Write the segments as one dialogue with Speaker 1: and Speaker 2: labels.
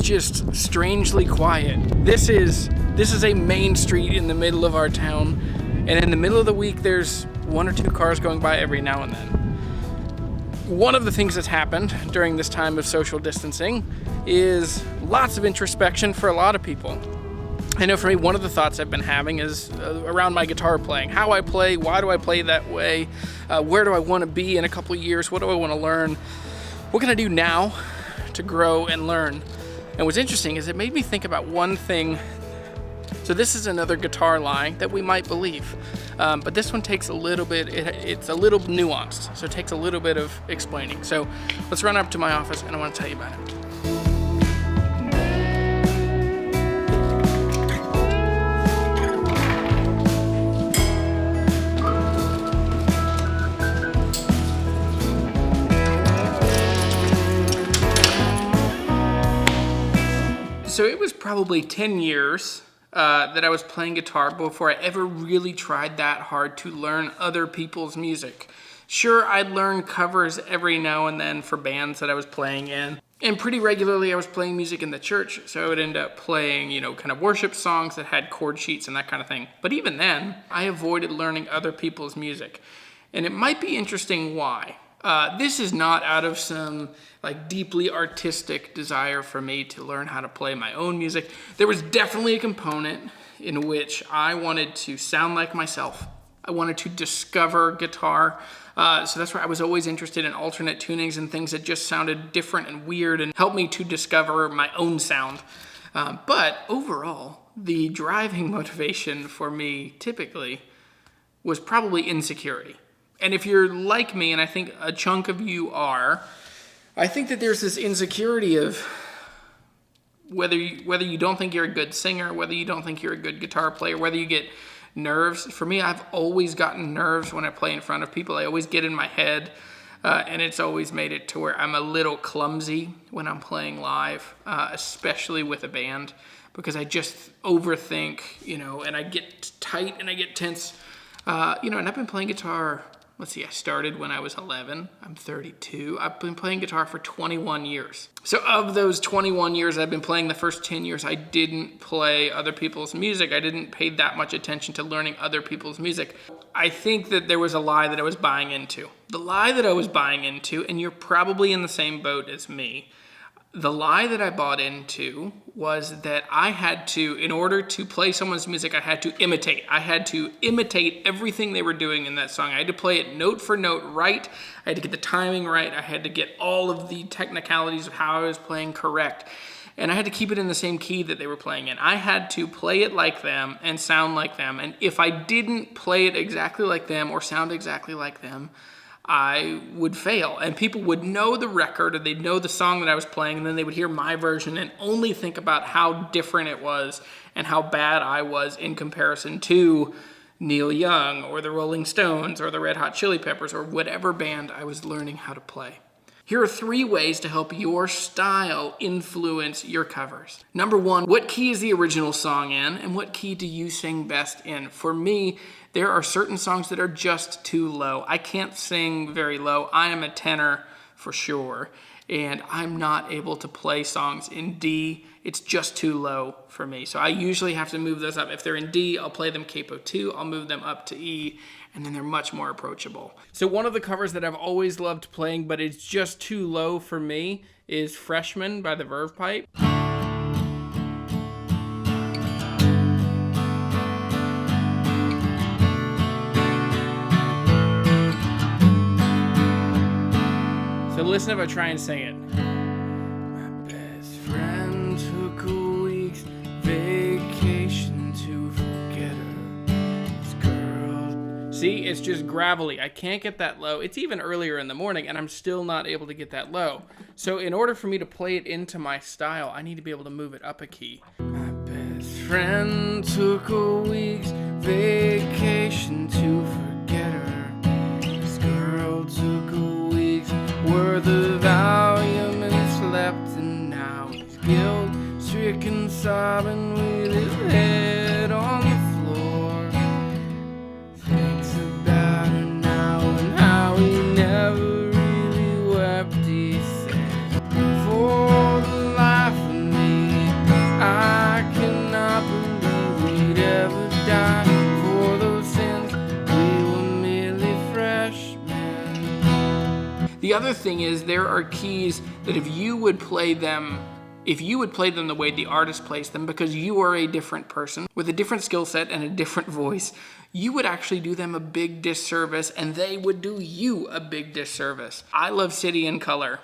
Speaker 1: just strangely quiet. This is a main street in the middle of our town, and in the middle of the week there's 1 or 2 cars going by every now and then. One of the things that's happened during this time of social distancing is lots of introspection for a lot of people. I know for me, one of the thoughts I've been having is around my guitar playing. How I play, why do I play that way, where do I want to be in a couple years, what do I want to learn, what can I do now to grow and learn? And what's interesting is it made me think about one thing. So this is another guitar line that we might believe, but this one takes a little bit, it's a little nuanced, so it takes a little bit of explaining. So let's run up to my office and I want to tell you about it. So it was probably 10 years that I was playing guitar before I ever really tried that hard to learn other people's music. Sure, I'd learn covers every now and then for bands that I was playing in. And pretty regularly I was playing music in the church, so I would end up playing, kind of worship songs that had chord sheets and that kind of thing. But even then, I avoided learning other people's music. And it might be interesting why. This is not out of some deeply artistic desire for me to learn how to play my own music. There was definitely a component in which I wanted to sound like myself. I wanted to discover guitar. So that's why I was always interested in alternate tunings and things that just sounded different and weird and helped me to discover my own sound. But overall, the driving motivation for me typically was probably insecurity. And if you're like me, and I think a chunk of you are, I think that there's this insecurity of whether you don't think you're a good singer, whether you don't think you're a good guitar player, whether you get nerves. For me, I've always gotten nerves when I play in front of people. I always get in my head, and it's always made it to where I'm a little clumsy when I'm playing live, especially with a band, because I just overthink, and I get tight and I get tense. And I've been playing guitar. Let's see, I started when I was 11. I'm 32. I've been playing guitar for 21 years. So of those 21 years I've been playing, the first 10 years I didn't play other people's music. I didn't pay that much attention to learning other people's music. I think that there was a lie that I was buying into. The lie that I was buying into, and you're probably in the same boat as me, the lie that I bought into was that I had to, in order to play someone's music, I had to imitate. I had to imitate everything they were doing in that song. I had to play it note for note right. I had to get the timing right. I had to get all of the technicalities of how I was playing correct. And I had to keep it in the same key that they were playing in. I had to play it like them and sound like them. And if I didn't play it exactly like them or sound exactly like them, I would fail, and people would know the record, or they'd know the song that I was playing, and then they would hear my version and only think about how different it was and how bad I was in comparison to Neil Young or the Rolling Stones or the Red Hot Chili Peppers or whatever band I was learning how to play. Here are 3 ways to help your style influence your covers. Number 1, what key is the original song in, and what key do you sing best in? For me, there are certain songs that are just too low. I can't sing very low. I am a tenor for sure, and I'm not able to play songs in D. It's just too low for me. So I usually have to move those up. If they're in D, I'll play them Capo 2. I'll move them up to E, and then they're much more approachable. So one of the covers that I've always loved playing, but it's just too low for me, is Freshman by the Verve Pipe. So listen if I try and sing it. My best friend took a week's vacation to forget her. This girl. See, it's just gravelly. I can't get that low. It's even earlier in the morning, and I'm still not able to get that low. So in order for me to play it into my style, I need to be able to move it up a key. My best friend took a week's vacation to forget her. This girl took a worth of Valium and slept, and now he's guilt-stricken, sobbing with his head on the floor. Thinks about her now and how he never really wept, he said. For the life of me, The other thing is there are keys that if you would play them the way the artist plays them, because you are a different person with a different skill set and a different voice, you would actually do them a big disservice, and they would do you a big disservice. I love City and Color.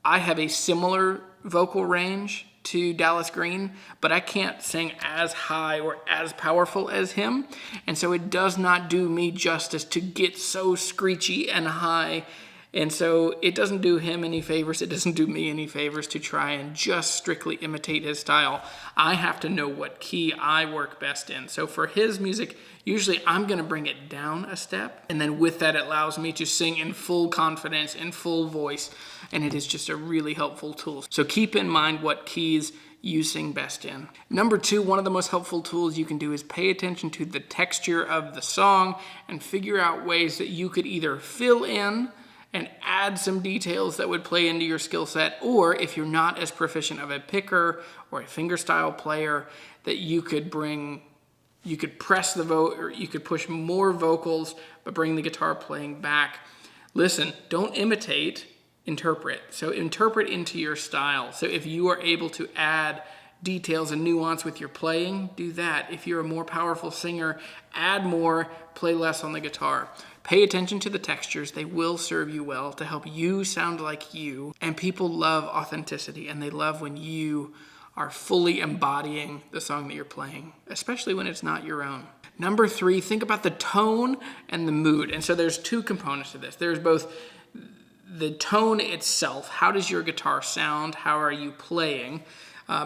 Speaker 1: I have a similar vocal range to Dallas Green, but I can't sing as high or as powerful as him, and so it does not do me justice to get so screechy and high. And so it doesn't do him any favors, it doesn't do me any favors to try and just strictly imitate his style. I have to know what key I work best in. So for his music, usually I'm gonna bring it down a step, and then with that it allows me to sing in full confidence, in full voice, and it is just a really helpful tool. So keep in mind what keys you sing best in. Number 2, one of the most helpful tools you can do is pay attention to the texture of the song and figure out ways that you could either fill in and add some details that would play into your skill set, or if you're not as proficient of a picker or a fingerstyle player, that you could press the vote, or you could push more vocals but bring the guitar playing back. Listen, don't imitate, interpret. So interpret into your style. So if you are able to add details and nuance with your playing, do that. If you're a more powerful singer, add more, play less on the guitar. Pay attention to the textures. They will serve you well to help you sound like you. And people love authenticity, and they love when you are fully embodying the song that you're playing, especially when it's not your own. Number 3, think about the tone and the mood. And so there's 2 components to this. There's both the tone itself. How does your guitar sound? How are you playing?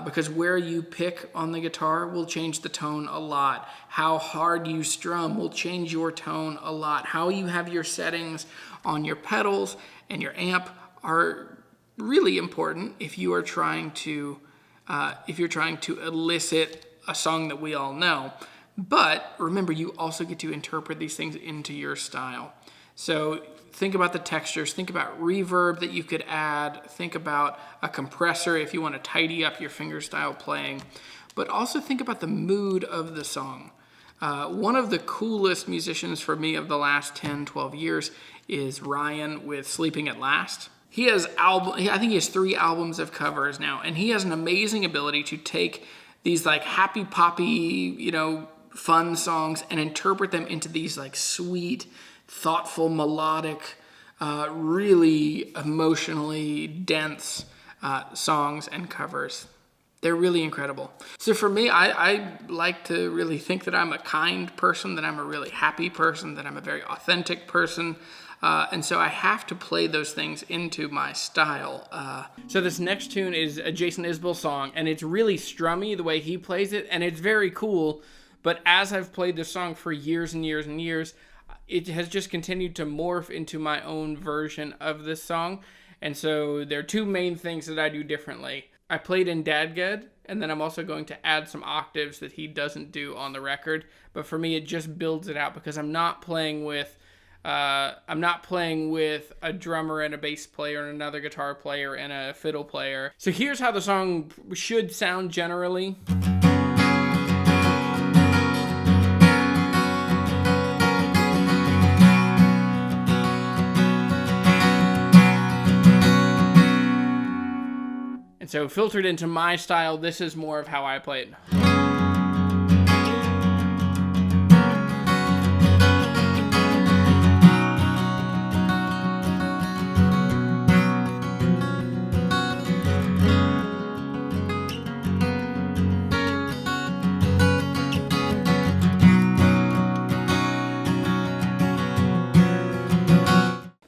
Speaker 1: Because where you pick on the guitar will change the tone a lot. How hard you strum will change your tone a lot. How you have your settings on your pedals and your amp are really important if you are trying to elicit a song that we all know. But remember, you also get to interpret these things into your style. So think about the textures, think about reverb that you could add, think about a compressor if you want to tidy up your fingerstyle playing, but also think about the mood of the song. One of the coolest musicians for me of the last 10, 12 years is Ryan with Sleeping at Last. He has I think he has 3 albums of covers now, and he has an amazing ability to take these like happy poppy, fun songs and interpret them into these like sweet, thoughtful, melodic, really emotionally dense songs and covers. They're really incredible. So for me, I like to really think that I'm a kind person, that I'm a really happy person, that I'm a very authentic person. And so I have to play those things into my style. So this next tune is a Jason Isbell song, and it's really strummy the way he plays it, and it's very cool. But as I've played this song for years and years and years, it has just continued to morph into my own version of this song. And so there are 2 main things that I do differently. I played in Dadgad, and then I'm also going to add some octaves that he doesn't do on the record. But for me, it just builds it out because I'm not playing with a drummer and a bass player and another guitar player and a fiddle player. So here's how the song should sound generally. And so filtered into my style, this is more of how I play it.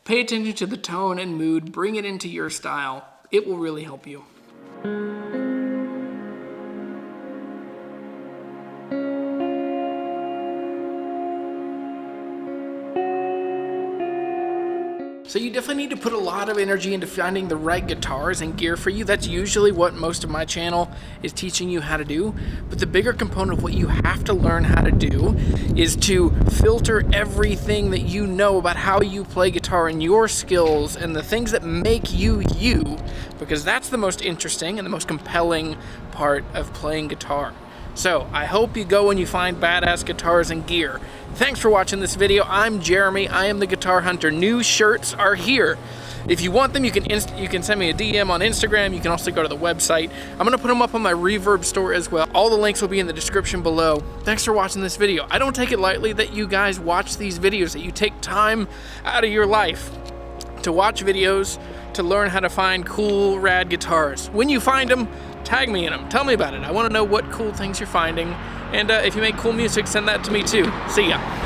Speaker 1: Pay attention to the tone and mood, bring it into your style. It will really help you. So you definitely need to put a lot of energy into finding the right guitars and gear for you. That's usually what most of my channel is teaching you how to do. But the bigger component of what you have to learn how to do is to filter everything that you know about how you play guitar and your skills and the things that make you you, because that's the most interesting and the most compelling part of playing guitar. So I hope you go and you find badass guitars and gear. Thanks for watching this video. I'm Jeremy. I am the Guitar Hunter. New shirts are here. If you want them, you can send me a DM on Instagram. You can also go to the website. I'm gonna put them up on my Reverb store as well. All the links will be in the description below. Thanks for watching this video. I don't take it lightly that you guys watch these videos, that you take time out of your life to watch videos, to learn how to find cool, rad guitars. When you find them, tag me in them. Tell me about it. I wanna know what cool things you're finding. And if you make cool music, send that to me too. See ya.